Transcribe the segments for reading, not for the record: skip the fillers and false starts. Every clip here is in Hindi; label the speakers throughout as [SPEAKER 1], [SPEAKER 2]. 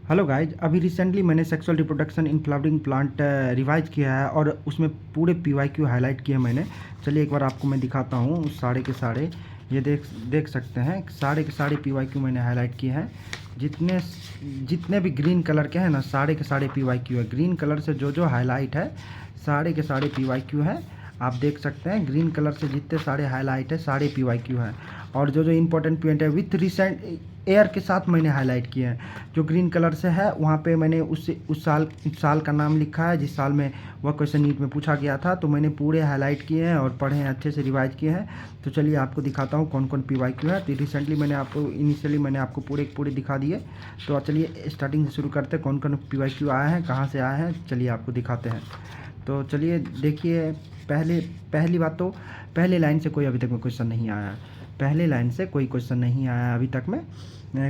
[SPEAKER 1] हेलो गाइज, अभी रिसेंटली मैंने sexual reproduction in flowering plant revise किया है और उसमें पूरे पीवाईक्यू हाईलाइट किए मैंने। चलिए एक बार आपको मैं दिखाता हूँ सारे के सारे। ये देख सकते हैं सारे के सारे पीवाईक्यू मैंने हाईलाइट किए हैं। जितने जितने भी ग्रीन कलर के हैं ना, सारे के सारे पीवाईक्यू है। ग्रीन कलर से जो जो हाईलाइट है सारे के सारे पीवाईक्यू हैं। आप देख सकते हैं ग्रीन कलर से जितने सारे हाईलाइट है सारे पीवाईक्यू हैं। और जो जो इम्पोर्टेंट पॉइंट है विथ रिसेंट एयर के साथ मैंने हाईलाइट किए हैं। जो ग्रीन कलर से है वहाँ पे मैंने उस साल का नाम लिखा है जिस साल में वह क्वेश्चन नीट में पूछा गया था। तो मैंने पूरे हाईलाइट किए हैं और पढ़े हैं, अच्छे से रिवाइज किए हैं। तो चलिए आपको दिखाता हूँ कौन कौन पीवाईक्यू है। तो रिसेंटली इनिशियली मैंने आपको पूरे दिखा दिए। तो चलिए स्टार्टिंग से शुरू करते हैं, कौन कौन पीवाईक्यू आए हैं, कहाँ से आए हैं, चलिए आपको दिखाते हैं। तो चलिए देखिए, पहली बात तो पहले लाइन से कोई अभी तक में क्वेश्चन नहीं आया। पहले लाइन से कोई क्वेश्चन नहीं आया अभी तक में,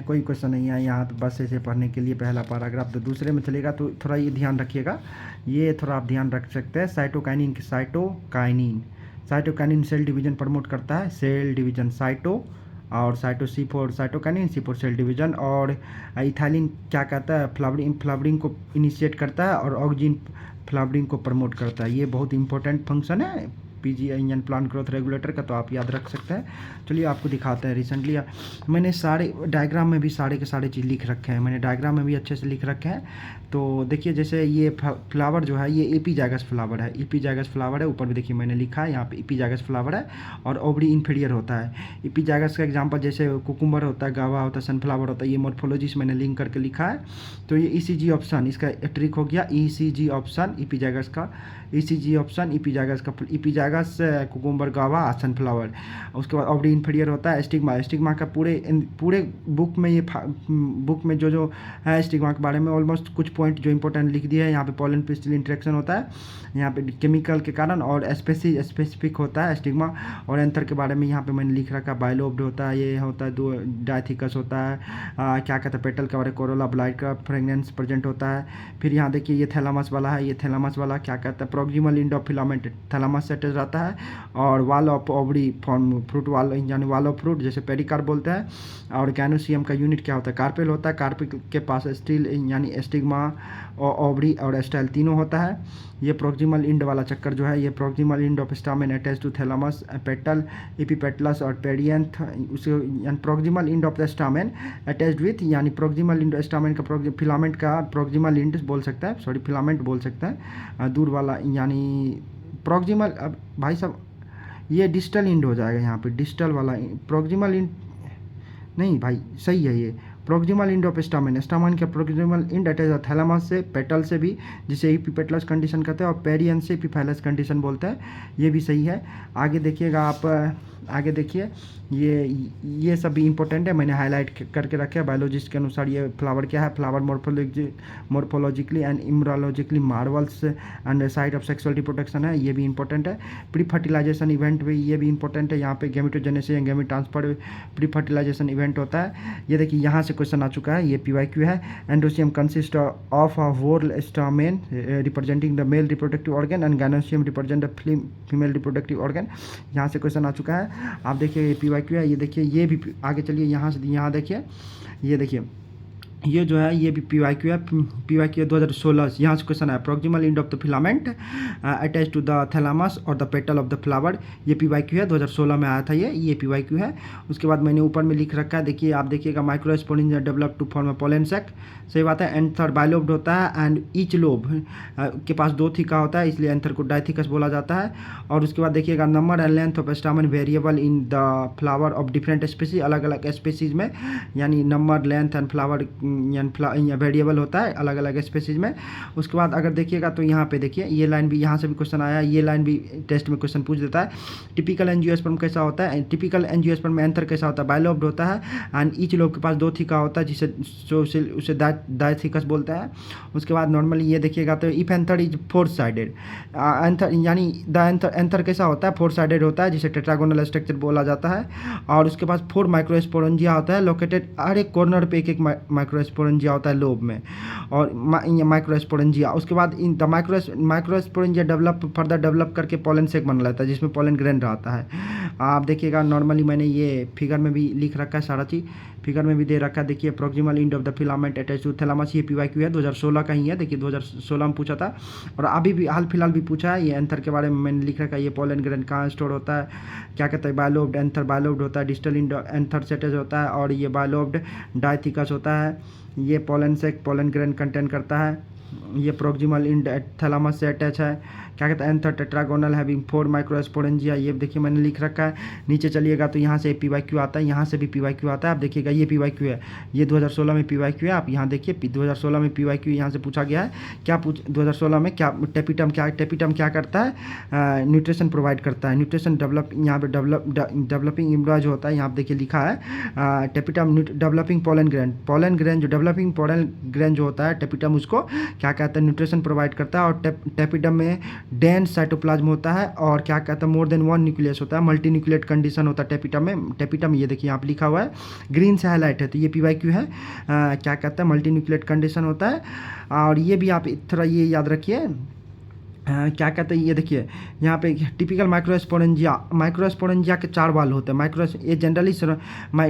[SPEAKER 1] कोई क्वेश्चन नहीं आया यहाँ। तो बस ऐसे पढ़ने के लिए पहला पैराग्राफ। तो दूसरे में चलेगा तो थोड़ा ये ध्यान रखिएगा, ये थोड़ा आप ध्यान रख सकते हैं। साइटोकाइनिन सेल डिवीजन प्रमोट करता है, सेल डिवीजन साइटो, और C4 cytokinin, C4 cell division. और इथाइलिन क्या कहता है, फ्लावरिंग को इनिशिएट करता है, और ऑक्सिन फ्लावरिंग को प्रमोट करता है। ये बहुत इंपॉर्टेंट फंक्शन है PGI प्लांट ग्रोथ रेगुलेटर का, तो आप याद रख सकते हैं। चलिए आपको दिखाते हैं। रिसेंटली मैंने सारे डायग्राम में भी सारे के सारे चीज़ लिख रखे हैं, मैंने डायग्राम में भी अच्छे से लिख रखे हैं। तो देखिए जैसे ये फ्लावर जो है ये एपिजाइगस फ्लावर है, एपिजाइगस फ्लावर है। ऊपर भी देखिए मैंने लिखा है यहाँ पे एपिजाइगस फ्लावर है और ओवरी इन्फीरियर होता है। एपिजाइगस का एग्जांपल जैसे कुकुम्बर होता है, गावा होता है, सनफ्लावर होता है। ये मॉर्फोलॉजी से मैंने लिंक करके लिखा है। तो ये ECG ऑप्शन, इसका ट्रिक हो गया ECG ऑप्शन एपिजाइगस का, ECG ऑप्शन एपिजाइगस का, एपिजाइगस कुकुम्बर, गावा, सनफ्लावर। उसके बाद ओवरी इन्फीरियर होता है स्टिग्मा का। पूरे बुक में ये बुक में जो है स्टिग्मा के बारे में ऑलमोस्ट कुछ पॉइंट जो इंपॉर्टेंट लिख दिया है। यहाँ पे पॉलन पिस्टिल इंटरेक्शन होता है यहाँ पे केमिकल के कारण, और स्पेसिफिक होता है स्टिग्मा। और एंथर के बारे में यहाँ पे मैंने लिख रखा, बाइलोब्ड होता है, ये होता है, दो डायथिकस होता है, क्या कहते हैं, पेटल के बारे, कोरोला ब्लाइट का फ्रेगनेंस प्रेजेंट होता है। फिर यहाँ देखिए ये थैलामस वाला है, ये थैलामस वाला क्या कहता है, proximal end of filament thalamus से अटैच रहता है। और wall of ovary form fruit वाल, यानी वाल ऑफ फ्रूट जैसे पेडिकार्प बोलते हैं। और गैनोसियम का यूनिट क्या होता है, कार्पेल होता है। कार्पेल के पास स्टील यानी स्टिग्मा और ओवरी और स्टाइल तीनों होता है। ये प्रोक्सिमल इंड वाला चक्कर जो है, ये proximal end of stamen attach to thalamus, petal, epipetalous और पेरियंथ। उसे यानी proximal end of the stamen attached with, यानी प्रोक्सिमल इंड स्टामेन का फिलामेंट का प्रोक्सिमल इंड बोल सकता है, सॉरी फिलामेंट बोल सकता है, दूर वाला यानी प्रोक्सिमल। अब भाई साहब ये डिस्टल इंड हो जाएगा, यहाँ पे डिस्टल वाला प्रोक्सिमल इंड नहीं भाई, सही है ये proximal end of stamen. Stamen का प्रोक्सिमल इंड अटैच थैलामस से, पेटल से भी जिसे एपिपेटलस कंडीशन कहते हैं, और पेरियन से एपिफैलस कंडीशन बोलते हैं। ये भी सही है। आगे देखिएगा आप, आगे देखिए ये सब भी इंपॉर्टेंट है, मैंने हाईलाइट करके रखे हैं। बायोलॉजिस्ट के अनुसार ये फ्लावर क्या है, flower morphologically and embryologically marvels and site of sexual reproduction है, ये भी इंपॉर्टेंट है। प्री फर्टिलाइजेशन इवेंट भी ये भी इंपॉर्टेंट है। यहाँ पे gametogenesis and gamete transfer pre fertilisation event होता है। ये देखिए यहाँ से क्वेश्चन आ चुका है, ये PYQ है। एंडोसियम consist of a whorl stamen representing the male reproductive organ and gynoecium represent the female reproductive organ. यहाँ से क्वेश्चन आ चुका है। आप देखिए ये PYQ है। ये देखिए ये भी आगे चलिए यहाँ से, यहाँ देखिए, ये देखिए ये जो है ये भी PYQ है। PYQ 2016 यहाँ से क्वेश्चन है, proximal end of the filament attach to the thalamus और the petal of the flower. ये PYQ है, 2016 में आया था ये PYQ है। उसके बाद मैंने ऊपर में लिख रखा है, देखिए आप देखिएगा, microsporangia develop to form a pollen sac, सही बात है। एंथर बाइलोब्ड होता है एंड ईच लोब के पास 2 थीका होता है, इसलिए एंथर को डायथिकस बोला जाता है। और उसके बाद देखिएगा, number and length of stamen variable in the flower of different species, अलग अलग स्पीसीज में, यानी नंबर, लेंथ एंड फ्लावर यानी वेरिएबल होता है अलग अलग स्पीसीज में। उसके बाद अगर देखिएगा तो यहाँ पे देखिए ये लाइन भी, यहाँ से भी क्वेश्चन आया, ये लाइन भी टेस्ट में क्वेश्चन पूछ देता है। टिपिकल एंजियोस्पर्म कैसा होता है, टिपिकल एंजियोस्पर्म में एंथर कैसा होता है, बाइलोब्ड होता है एंड ईच लोब के पास 2 थीका होता है, जिसे उसे डायथिकस बोलता है। उसके बाद नॉर्मली ये देखिएगा तो if anther is 4 sided, anther यानी द एंथर कैसा होता है, 4 साइडेड होता है, जिसे टेट्रागोनल स्ट्रक्चर बोला जाता है। और उसके पास 4 माइक्रोस्पोरेंजिया होता है, लोकेटेड हर एक कॉर्नर पे एक माइक्रोस्पोरेंजिया होता है लोब में, और माइक्रोस्पोरेंजिया। उसके बाद in the microsporangia further develop करके पोलन सेक बन लेता है, जिसमें पोलन ग्रेन रहता है। आप देखिएगा नॉर्मली मैंने ये फिगर में भी लिख रखा है, सारा चीज़ फिगर में भी दे रखा है। देखिए proximal end of the filament attach to thalamus, ये PYQ है, 2016 का ही है। देखिए 2016 में पूछा था और अभी भी हाल फिलहाल भी पूछा है। ये एंथर के बारे में मैंने लिख रखा है, ये पोलन ग्रेन कहाँ स्टोर होता है, क्या कहते हैं, बायलोब्ड एंथर बायलोब्ड होता है, डिस्टल एंथर सेटेज होता है और ये बायलोब्ड डायथिकस होता है। ये पोलन से पोलन ग्रेन कंटेन करता है। ये प्रॉक्सिमल इंड थैलामस से अटैच है। क्या कहता है, एंथर टेट्रागोनल हैविंग 4 माइक्रोस्पोरेंजिया, ये देखिए मैंने लिख रखा है। नीचे चलिएगा तो यहाँ से PYQ आता है, यहाँ से भी PYQ आता है। आप देखिएगा ये PYQ है, ये 2016 में PYQ है। आप यहाँ देखिए 2016 में PYQ यहाँ से पूछा गया है। क्या 2016 में क्या टेपिटम क्या करता है, न्यूट्रिशन प्रोवाइड करता है, न्यूट्रिशन डेवलप, यहाँ पे डेवलपिंग इम्ब्रॉय जो होता है, यहाँ पे देखिए लिखा है टेपिटम डेवलपिंग पोलन ग्रेन जो डेवलपिंग पोलन ग्रेन जो होता है टेपिटम, उसको क्या कहता है, न्यूट्रिशन प्रोवाइड करता है। और टेपिटम में डेंस साइटोप्लाज्म होता है और क्या कहता है, मोर देन 1 न्यूक्लियस होता है, मल्टी न्यूक्लिएट कंडीशन होता है टेपिटम में। टेपिटम ये देखिए यहाँ पे लिखा हुआ है, ग्रीन से हाईलाइट है, तो ये PYQ है। क्या कहता है, मल्टी न्यूक्लिएट कंडीशन होता है। और ये भी आप थोड़ा ये याद रखिए, क्या कहते हैं, ये देखिए यहाँ पे टिपिकल माइक्रोस्पोरेंजिया के 4 वाल होते हैं। ये generally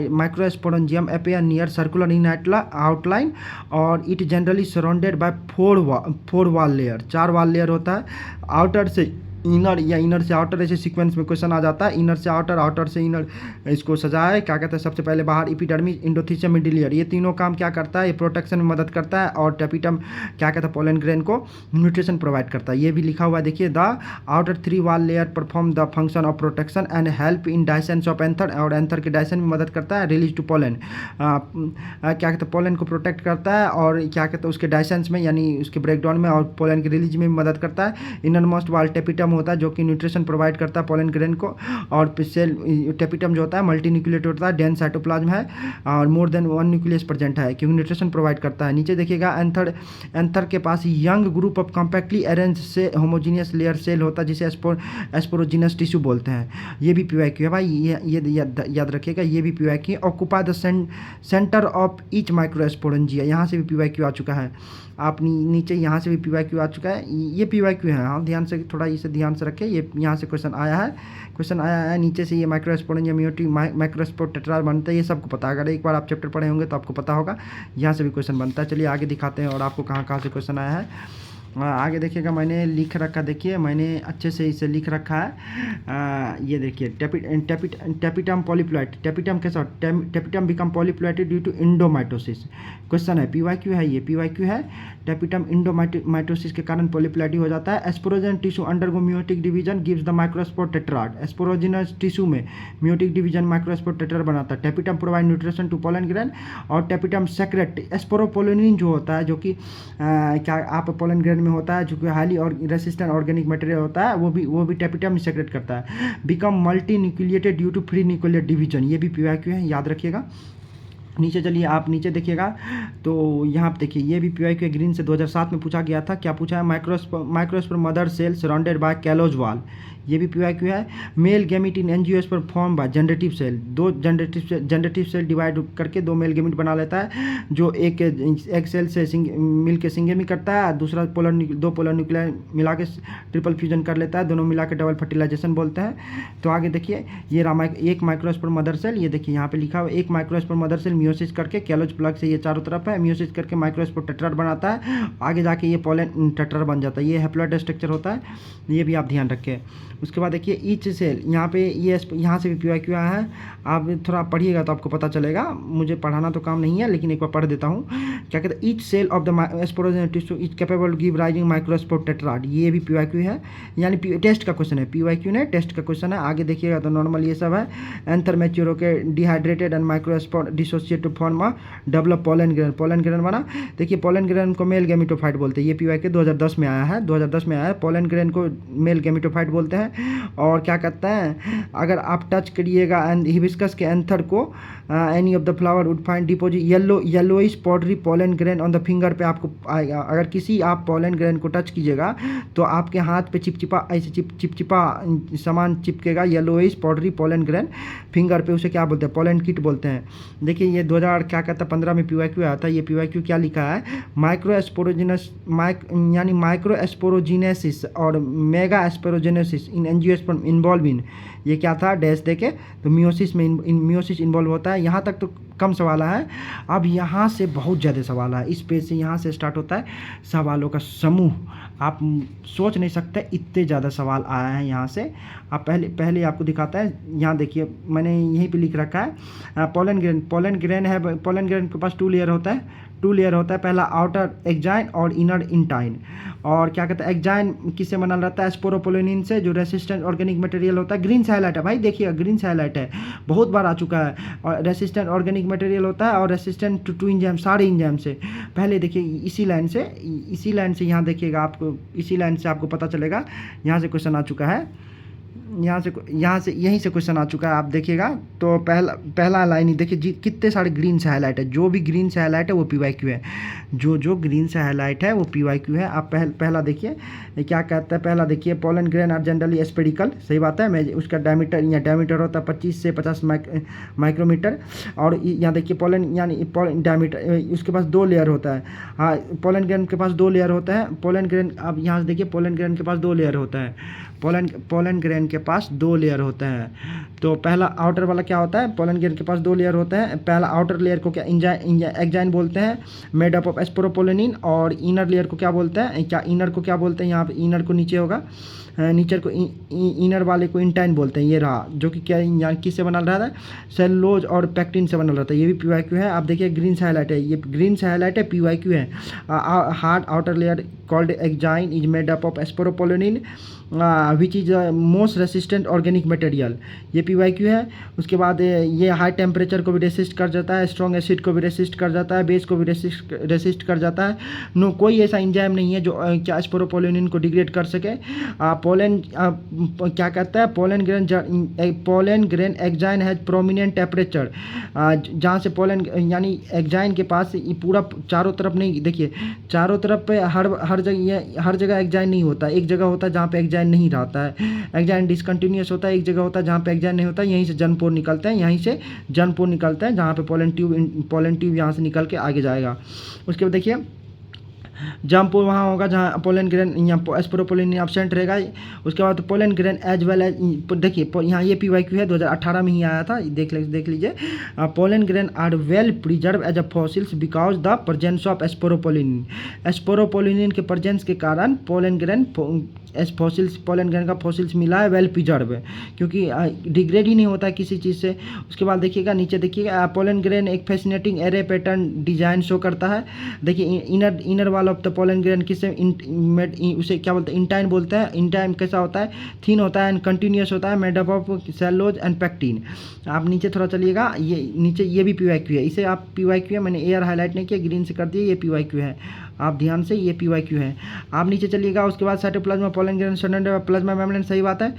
[SPEAKER 1] microsporangium appear near circular in outline और इट जनरली सराउंडेड बाय 4 वाल लेयर, 4 वाल लेयर होता है। आउटर से इनर या इनर से आउटर, ऐसे सीक्वेंस में क्वेश्चन आ जाता है, इनर से आउटर, आउटर से इनर, इसको सजाए। क्या कहते हैं, सबसे पहले बाहर एपिडर्मिस, एंडोथेलियम, मिडिलियर, ये तीनों काम क्या करता है, ये प्रोटेक्शन में मदद करता है। और टेपिटम क्या कहता है, पोलन ग्रेन को न्यूट्रिशन प्रोवाइड करता है। ये भी लिखा हुआ है, देखिए the outer 3 wall layer perform the function of protection and help in dehiscence of anther, और एंथर के डाइसेंस में मदद करता है। रिलीज टू पोलन, क्या कहते हैं, पोलन को प्रोटेक्ट करता है और क्या कहते हैं, उसके डाइसेंस में यानी उसके ब्रेकडाउन में और पोलन के रिलीज में मदद करता है। इनर मोस्ट वाल टेपिटम होता है जो कि न्यूट्रिशन प्रोवाइड करता है पोलन ग्रेन को। और सेल टेपिटम जो होता है मल्टी न्यूक्लिएट होता है, डेंस साइटोप्लाज्म है और मोर देन 1 न्यूक्लियस प्रेजेंट है, क्योंकि न्यूट्रिशन प्रोवाइड करता है। नीचे देखिएगा एंथर के पास young group of compactly arrange से होमोजीनियस लेयर सेल होता है, जिसे एस्पोरोजिनस टिश्यू बोलते हैं। ये भी PYQ है भाई, ये याद रखिएगा, ये भी PYQ है। Occupy the centre of each microsporangia, यहाँ से भी PYQ आ चुका है। आप नीचे यहाँ से भी PYQ आ चुका है, ये PYQ है। हाँ ध्यान से, थोड़ा इसे ध्यान से रखें, ये यहाँ से क्वेश्चन आया है नीचे से। ये माइक्रोस्पोरेंजिया मियोटिक माइक्रोस्पोर टेट्रा बनता है, ये सबको पता है। अगर एक बार आप चैप्टर पढ़े होंगे तो आपको पता होगा, यहाँ से भी क्वेश्चन बनता है। चलिए आगे दिखाते हैं और आपको कहाँ से क्वेश्चन आया है। आगे देखिएगा, मैंने लिख रखा, देखिए मैंने अच्छे से इसे लिख रखा है। ये देखिए टेपिटम पॉलीप्लॉइड, टेपिटम के साथ tapetum become polyploided due to endomitosis. Question है, PYQ है, ये PYQ है। टेपिटम इंडोमाइटोसिस के कारण पॉलीप्लॉइडी हो जाता है। Sporogenous tissue undergo meiotic division gives the microspore tetrad, sporogenous tissue में मियोटिक डिवीजन माइक्रोस्पोर टेट्राड बनाता है। Tapetum provide nutrition to pollen grain और टेपिटम सेक्रेट एस्पोरोपोलिन जो होता है, जो कि क्या आप पोलन ग्रेन में होता है, जो कि हाईली और रेसिस्टेंट ऑर्गेनिक मटेरियल होता है, वो भी टेपिटम सेक्रेट करता है। Become multi nucleated due to free nuclear division, ये भी PYQ है, याद रखिएगा। नीचे चलिए, आप नीचे देखिएगा तो यहाँ पे देखिए, ये भी PYQ ग्रीन से 2007 में पूछा गया था। क्या पूछा है, microspore mother cell surrounded by callose wall, ये भी PYQ है। Male gamete in angiosperm form by generative cell, 2 generative cell divide करके 2 मेल गैमीट बना लेता है, जो एक सेल से मिल के सिंगेमी करता है, दूसरा 2 पोलर न्यूक्लियर मिला के ट्रिपल फ्यूजन कर लेता है, दोनों मिला के डबल फर्टिलाइजेशन बोलते हैं। तो आगे देखिए, ये एक माइक्रोस्पोर मदर सेल, ये देखिए यहाँ पे लिखा हुआ, एक माइक्रोस्पोर मदर सेल मियोसिस करके कैलोज प्लग से ये चारों तरफ है, मियोसिस करके माइक्रोस्पोर टेट्राड बनाता है, आगे जाके ये पोलन टेट्राड बन जाता है। ये हैप्लॉइड स्ट्रक्चर होता है, ये भी आप ध्यान रखें। उसके बाद देखिए ईच सेल, यहाँ पे ये यहाँ से भी PYQ आया है। आप थोड़ा पढ़िएगा तो आपको पता चलेगा, मुझे पढ़ाना तो काम नहीं है, लेकिन एक बार पढ़ देता हूँ। क्या कहते हैं, each cell of the sporogenous tissue is capable to give rising microspore tetrad, ये भी PYQ है। यानी टेस्ट का क्वेश्चन है, PYQ ने टेस्ट का क्वेश्चन है। आगे देखिएगा तो नॉर्मल ये सब है। एंथर मैच्योर होकर dehydrated and microspore dissociate to form develop pollen grain बना। देखिए पोलन ग्रेन को मेल गैमेटोफाइट बोलते हैं, ये PYQ 2010 में आया है, 2010 में आया है। पोलन ग्रेन को मेल गैमेटोफाइट बोलते हैं। और क्या कहते हैं, अगर आप टच करिएगा एंड हिबिस्कस के एंथर को, any of the flower would find deposit yellowish powdery pollen grain on the finger पे आपको आएगा। अगर किसी आप पोलन ग्रेन को टच कीजिएगा तो आपके हाथ पे चिपचिपा ऐसे चिपचिपा सामान चिपकेगा, yellowish powdery pollen grain finger पे, उसे क्या बोलते हैं, पोलन किट बोलते हैं। देखिए ये 2015 में PYQ आया था। ये PYQ क्या लिखा है, माइक्रो एस्पोरोजिनेसिस और mega sporogenesis in angiosperm involve in, ये क्या था डैश देके, तो मियोसिस में मियोसिस इन्वॉल्व होता है। यहाँ तक तो कम सवाल है। अब यहाँ से बहुत ज़्यादा सवाल है, इस पेज से यहाँ से स्टार्ट होता है सवालों का समूह। आप सोच नहीं सकते इतने ज़्यादा सवाल आए हैं यहाँ से। आप पहले आपको दिखाता है, यहाँ देखिए मैंने यहीं पे लिख रखा है पोलन ग्रेन है। पोलन ग्रेन के पास 2 लेयर होता है, 2 लेयर होता है, पहला आउटर एक्जाइन और इनर इंटाइन। और क्या कहते हैं एक्जाइन किससे बना रहता है, स्पोरोपोलिनिन से, जो रेसिस्टेंट ऑर्गेनिक मटेरियल होता है। ग्रीन से हाईलाइट है भाई, देखिए ग्रीन से हाईलाइट है, बहुत बार आ चुका है। और रेसिस्टेंट ऑर्गेनिक मटेरियल होता है और रेसिस्टेंट टू इंजाइम, सारे इंजाइम से। पहले देखिए इसी लाइन से यहाँ देखिएगा, आपको इसी लाइन से आपको पता चलेगा। यहाँ से क्वेश्चन आ चुका है, यहीं से क्वेश्चन आ चुका है, आप देखिएगा। तो पहला लाइन ही देखिए कितने सारे ग्रीन से हाईलाइट है, जो भी ग्रीन से हाईलाइट है वो PYQ है, जो ग्रीन से हाईलाइट है वो PYQ है। आप पहला देखिए क्या कहता है, पहला देखिए pollen grain are generally spherical, सही बात है। मैं उसका डायमीटर होता है 25 से 50 माइक्रोमीटर। और यहाँ देखिए पोलन यानी डायमीटर, उसके पास 2 लेयर होता है। हाँ, पोलन ग्रेन के पास 2 लेयर होता है। पोलन ग्रेन, अब यहाँ से देखिए पोलन ग्रेन के पास 2 लेयर होता है। पोलन ग्रेन के पास 2 लेयर होते हैं। तो पहला आउटर वाला क्या होता है, पोलन ग्रेन के पास 2 लेयर होते हैं। पहला आउटर लेयर को क्या एक्जाइन बोलते हैं, मेड अप ऑफ स्पोरोपोलिनिन। और इनर लेयर को क्या बोलते हैं, क्या इनर को क्या बोलते हैं, यहाँ पे इनर को नीचे होगा, नीचे को इनर वाले को इंटाइन बोलते हैं। ये रहा, जो कि क्या यहाँ किससे बना रहा है, सेलुलोज और पैक्टिन से बना रहता है। ये भी PYQ है। आप देखिए ग्रीन से हाईलाइट है, ये ग्रीन से हाईलाइट है, PYQ है। Hard outer layer called exine is made up of sporopollenin which is most resistant organic material, ये PYQ है। उसके बाद ये हाई टेम्परेचर को भी रेसिस्ट कर जाता है, स्ट्रॉन्ग एसिड को भी रेसिस्ट कर जाता है, बेस को भी रेसिस्ट कर जाता है। नो, कोई ऐसा इंजाइम नहीं है जो क्या स्पोरोपोलिनिन को डिग्रेड कर सके। क्या कहता है, pollen grain exine has prominent temperature, जहाँ से पोलन यानी एक्जाइन के पास ये पूरा चारों तरफ नहीं, देखिए चारों तरफ पे हर जगह एक्जाइन नहीं होता, एक जगह होता है जहाँ पे एक्जाइन नहीं रहता है। एक्जाइन डिसकंटिन्यूस होता है, एक जगह होता है जहाँ पे एक्जाइन नहीं होता है। यहीं से जनपोर निकलते हैं, जहाँ पे पोलन ट्यूब यहाँ से निकल के आगे जाएगा। उसके बाद देखिए जम्पोर वहाँ होगा जहाँ पोलन ग्रेन, यहाँ स्पोरोपोलिनिन एब्सेंट रहेगा। उसके बाद pollen grain as well as, देखिए यहाँ ये PYQ है, 2018 में ही आया था, देख लीजिए। Pollen grain are well preserve as a fossils because the presence of sporopollenin के प्रेजेंस के कारण पोलन ग्रेन का फॉसिल्स मिला है, वेल प्रिजर्व, क्योंकि डिग्रेड ही नहीं होता है किसी चीज़ से। उसके बाद देखिएगा नीचे देखिएगा, पोलन ग्रेन एक fascinating array pattern design show करता है। देखिए inner wall of the pollen grain किससे उसे क्या बोलते हैं, इंटाइन बोलते हैं। इंटाइन कैसा होता है, थिन होता है एंड कंटिन्यूस होता है, made up of cellulose and pectin. आप नीचे थोड़ा चलिएगा, ये नीचे ये भी PYQ है, इसे आप PYQ है, मैंने एयर हाईलाइट नहीं किया, ग्रीन से कर दिया, ये PYQ है, आप ध्यान से, ये PYQ है। आप नीचे चलिएगा, उसके बाद cytoplasm pollen grain surrender plasma membrane, सही बात है।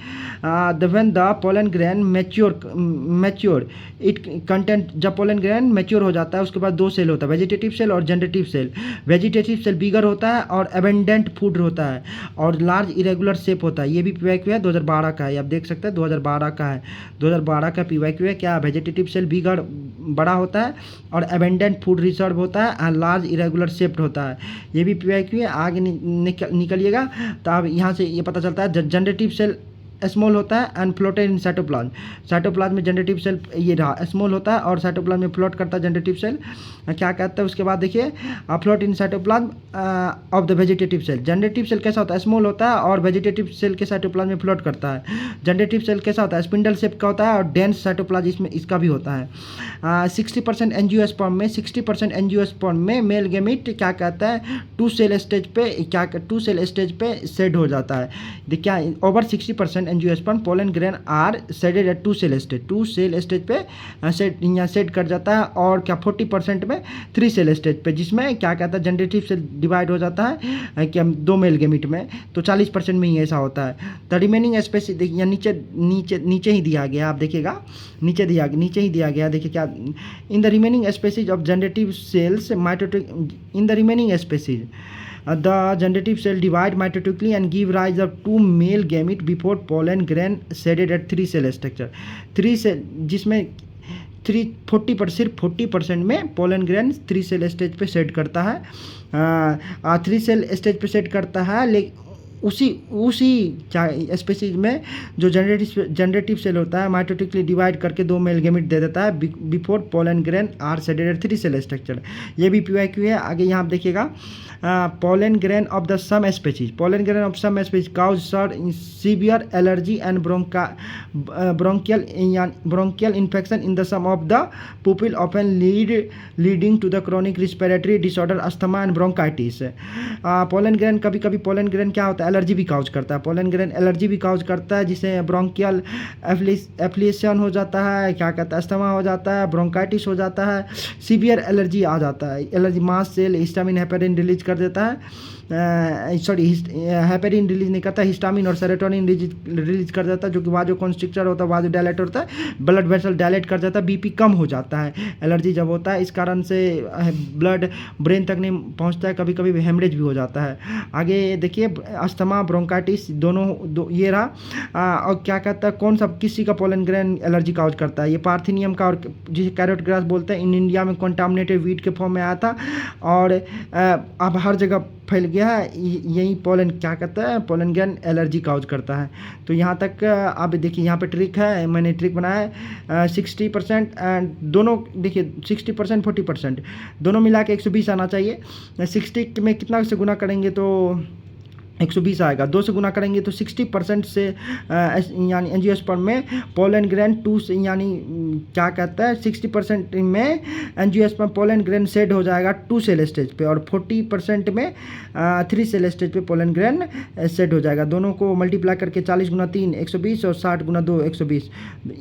[SPEAKER 1] When the pollen grain mature it content, जब पोलन ग्रेन मैच्योर हो जाता है उसके बाद 2 सेल होता है, वेजिटेटिव सेल और जनरेटिव सेल। वेजिटेटिव सेल बिगर होता है और एबेंडेंट फूड होता है और लार्ज इरेगुलर शेप होता है। ये भी PYQ है, 2012 का है, आप देख सकते हैं 2012 का है, 2012 का PYQ है। क्या वेजिटेटिव सेल बिगर बड़ा होता है और एबेंडेंट फूड रिजर्व होता है और लार्ज इरेगुलर शेप्ड होता है, ये भी PYQ है। आगे निकलिएगा तो अब यहाँ से ये पता चलता है जनरेटिव सेल स्मॉल होता है एंड फ्लोटेड इन साइटोप्लाज्म में जनरेटिव सेल ये रहा स्मॉल होता है और साइटोप्लाज्म में फ्लोट करता है जनरेटिव सेल। क्या कहता है उसके बाद देखिए, float in cytoplasm of the vegetative cell. Generative cell कैसा होता है, स्मॉल होता है और वेजिटेटिव सेल के साइटोप्लाज्म में फ्लोट करता है। जनरेटिव सेल कैसा होता है, स्पिंडल शेप का होता है और डेंस साइटोप्लाज्म इसमें इसका भी होता है। 60% एंजियोस्पर्म में मेल गेमिट क्या कहता है, 2 सेल स्टेज पे सेड हो जाता है। क्या over 60% angiosperm pollen grain are shedded at 2 cell stage पे सेड कर जाता है। और क्या 40% में 3 सेल स्टेज पे, जिसमें क्या कहता है जनरेटिव सेल डिवाइड हो जाता है क्या 2 मेल गेमिट में, तो 40% में ही ऐसा होता है। द रिमेनिंग स्पेसीज देखिए नीचे ही दिया गया, आप देखिएगा नीचे ही दिया गया। देखिए क्या, in the remaining species of generative cells the generative cell divide mitotically and give rise of 2 male gamete before pollen grain seeded at 3 cell structure। 3 cell जिसमें 40% में पोलन ग्रेन 3 सेल स्टेज पे सेट करता है, 3 सेल स्टेज पे सेट करता है। उसी उसी स्पीसीज में जो जनरेटिव सेल होता है माइटोटिकली डिवाइड करके 2 मेल गैमेट दे देता है before pollen grain are shedded 3 cell structure. ये भी PYQ है। आगे यहाँ आप देखिएगा pollen grain of the some species, pollen grain of some species cause severe allergy and bronchial infection in the some of the pupil, often leading to the chronic respiratory disorder, asthma and bronchitis। Pollen grain कभी कभी पोलन ग्रेन क्या होता है, एलर्जी भी काउज करता है। पोलन ग्रेन एलर्जी भी काउज करता है, जिसे ब्रोंकियल एफ्लिएशन हो जाता है, क्या कहता है, अस्थमा हो जाता है, ब्रोंकाइटिस हो जाता है, सीवियर एलर्जी आ जाता है। एलर्जी मास सेल हिस्टामिन हेपेरिन रिलीज कर देता है, सॉरी हेपेरिन रिलीज नहीं करता, हिस्टामिन और सेरोटोनिन रिलीज कर देता है, जो कि वाजो कॉन्स्ट्रिक्टर होता है, वाजो डायलेटर होता है, ब्लड वेसल डायलेट कर देता है, बीपी कम हो जाता है एलर्जी जब होता है। इस कारण से ब्लड ब्रेन तक नहीं पहुंचता है, कभी कभी हेमरेज भी हो जाता है। आगे देखिए अस्थमा ब्रोंकाइटिस दोनों ये रहा। और क्या कहता है, कौन सा किसी का पोलन ग्रेन एलर्जी काउज करता है, ये पार्थिनियम का, और जिसे कैरोट ग्रास बोलते हैं, इन इंडिया में कंटामिनेटेड वीट के फॉर्म में आया था और अब हर जगह फैल गया है। यही पोलन क्या कहता है, पोलन ग्रेन एलर्जी काउज करता है। तो यहाँ तक आप देखिए, यहाँ पे ट्रिक है, मैंने ट्रिक बनाया है 60% एंड दोनों देखिए 60% 40% दोनों मिला के 120 आना चाहिए। 60 में कितना से गुना करेंगे तो 120 आएगा, 2 से गुना करेंगे तो 60% से यानी एंजियोस्पर्म में पोलन ग्रेन 2 से यानी क्या कहता है 60% में एंजियोस्पर्म पोलन ग्रेन सेड हो जाएगा 2 सेल स्टेज पे, और 40% में 3 सेल स्टेज पे पोलन ग्रेन सेड हो जाएगा। दोनों को मल्टीप्लाई करके 40 गुना 3 120 और 60 गुना 2 120।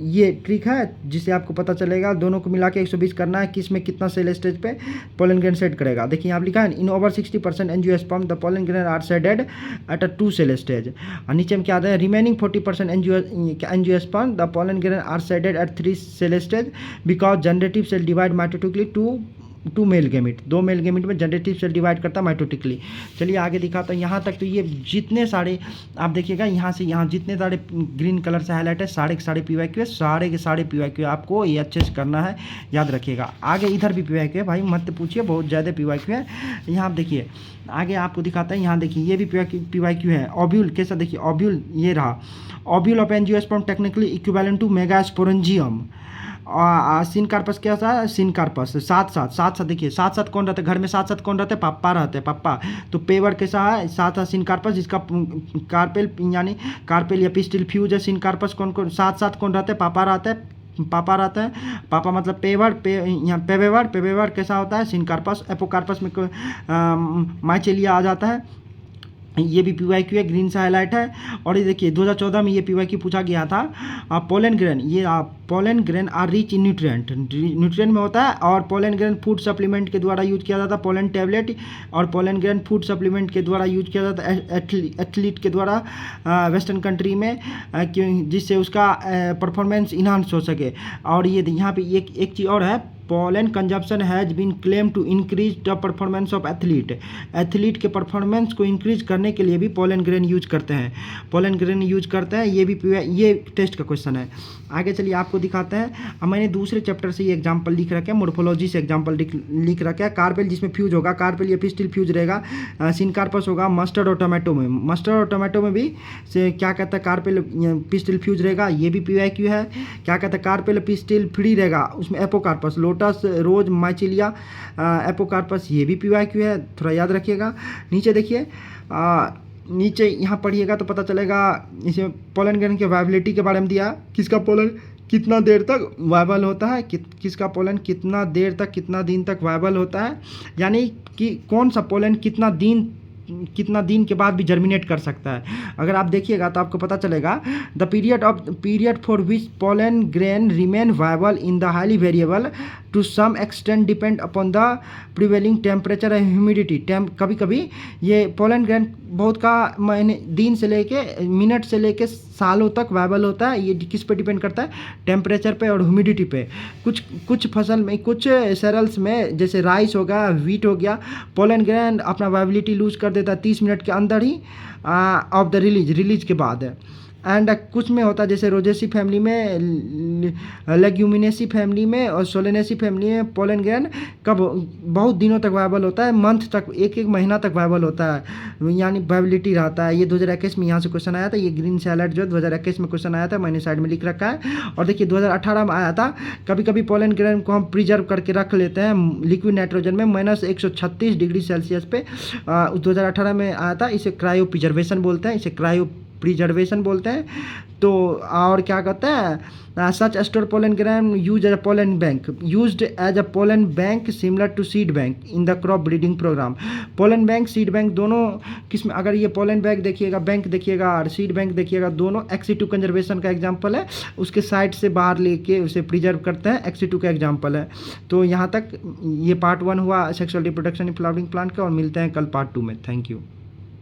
[SPEAKER 1] ये ट्रिक है जिससे आपको पता चलेगा, दोनों को मिला के 120 करना है, किस में कितना सेल स्टेज पे पोलन ग्रेन सेड करेगा। देखिए यहाँ लिखा है in over 60% angiosperm the pollen grain are shedded at a 2 cell stage। और नीचे में क्या आता है, remaining 40% angiosperm the pollen grain are shedded at 3 cell stage because generative cell divide mitotically to male gamete, 2 male gamete में जनरेटिव सेल डिवाइड करता है माइटोटिकली। चलिए आगे दिखाता हूँ। यहाँ तक तो ये जितने सारे आप देखिएगा, यहाँ से यहाँ जितने सारे ग्रीन कलर से हाईलाइट है सारे के सारे PYQ है, सारे के सारे PYQ आपको ये अच्छे से करना है, याद रखिएगा। आगे इधर भी PYQ है, भाई मत पूछिए, बहुत ज़्यादा PYQ है। यहाँ आप देखिए आगे आपको दिखाता है, यहाँ देखिए ये भी PYQ है। ओब्यूल कैसा, देखिए ओब्यूल ये रहा, ovule of angiosperm technically equivalent to megasporangium. Syncarpous क्या था, सिनकार्पस साथ देखिए साथ कौन रहता है, घर में साथ कौन रहता है, पापा रहते हैं, पापा। तो पेवर कैसा है, साथ सिनकार्पस, जिसका कार्पेल यानी कार्पेल या पिस्टिल फ्यूज है। सिनकार्पस कौन साथ कौन रहता है, पापा रहता है, पापा मतलब पेवर यहाँ पेवेवर कैसा होता है, सिनकार्पस। एपोकार्पस में माइचेलिया आ जाता है। ये भी PYQ है, ग्रीन से हाईलाइट है। और ये देखिए 2014 में ये PYQ पूछा गया था। पोलन ग्रेन, ये pollen grain are rich in nutrient में होता है, और पोलन ग्रेन फूड सप्लीमेंट के द्वारा यूज किया जाता है, पोलन टैबलेट और पोलन ग्रेन फूड सप्लीमेंट के द्वारा यूज किया जाता है एथलीट के द्वारा वेस्टर्न कंट्री में, जिससे उसका परफॉर्मेंस इन्हांस हो सके। और ये यहाँ पे एक चीज़ और है, pollen consumption has been claim to increase the performance of athlete के परफॉर्मेंस को इंक्रीज करने के लिए भी पोलन ग्रेन यूज करते हैं, ये भी ये टेस्ट का क्वेश्चन है। आगे चलिए आपको दिखाते हैं। अब मैंने दूसरे चैप्टर से ये एग्जाम्पल लिख रखे हैं, मोर्फोलॉजी से एग्जाम्पल लिख रखे हैं। कार्पेल जिसमें फ्यूज होगा, कार्पेल या पिस्टिल फ्यूज रहेगा। सिनकार्पस होगा मस्टर्ड और टोमेटो में भी से क्या कहता है, कार्पेल पिस्टिल फ्यूज रहेगा, ये भी PYQ है। क्या कहता है, कार्पेल पिस्टिल फ्री रहेगा, उसमें एपोकार्पस, लोटस, रोज, माइचिलिया, एपोकार्पस, ये भी PYQ है, थोड़ा याद रखिएगा। नीचे देखिए, नीचे यहाँ पढ़िएगा तो पता चलेगा, इसमें पोलन ग्रेन की वायबिलिटी के बारे में दिया, किसका पोलन कितना देर तक वायबल होता है, किसका पोलन कितना देर तक कितना दिन तक वायबल होता है, यानी कि कौन सा पोलन कितना दिन के बाद भी जर्मिनेट कर सकता है। अगर आप देखिएगा तो आपको पता चलेगा, the period for which pollen grain remain viable in the highly variable to some extent depend upon the prevailing temperature and humidity. कभी कभी ये पोलन ग्रेन बहुत का दिन से लेके मिनट से लेके सालों तक वायबल होता है। ये किस पे डिपेंड करता है, टेम्परेचर पे और ह्यूमिडिटी पे। कुछ फसल में, कुछ सेरल्स में, जैसे राइस हो गया, व्हीट हो गया, पोलन ग्रेन अपना वायबिलिटी लूज कर देता है 30 मिनट के अंदर ही ऑफ द रिलीज के बाद। एंड कुछ में होता है जैसे रोजेसी फैमिली में, लेग्यूमिनेसी फैमिली में और सोलेनेसी फैमिली में पोलन ग्रेन कब बहुत दिनों तक वायबल होता है, मंथ तक, एक एक महीना तक वायबल होता है, यानी वायबिलिटी रहता है। ये 2021 में यहाँ से क्वेश्चन आया था। ये ग्रीन सैलड जो 2021 में क्वेश्चन आया था, मैंने साइड में लिख रखा है। और देखिए 2018 में आया था। कभी कभी पोलन ग्रेन को हम प्रिजर्व करके रख लेते हैं लिक्विड नाइट्रोजन में -136 डिग्री सेल्सियस पे। 2018 में आया था। इसे क्रायो प्रिजर्वेशन बोलते हैं, इसे क्रायो प्रिजर्वेशन बोलते हैं। तो और क्या कहते हैं, such store pollen grain use as a pollen bank, used as a pollen bank similar to seed bank in the crop breeding program. Pollen bank seed bank दोनों किस्म, अगर ये पोलन बैंक देखिएगा, बैंक देखिएगा और सीड बैंक देखिएगा, दोनों XC2 कंजर्वेशन का एग्जाम्पल है। उसके साइड से बाहर लेके उसे प्रिजर्व करते हैं, XC2 का एग्जाम्पल है। तो यहाँ तक ये पार्ट 1 हुआ sexual reproduction in flowering plant का, और मिलते हैं कल पार्ट 2 में। Thank you.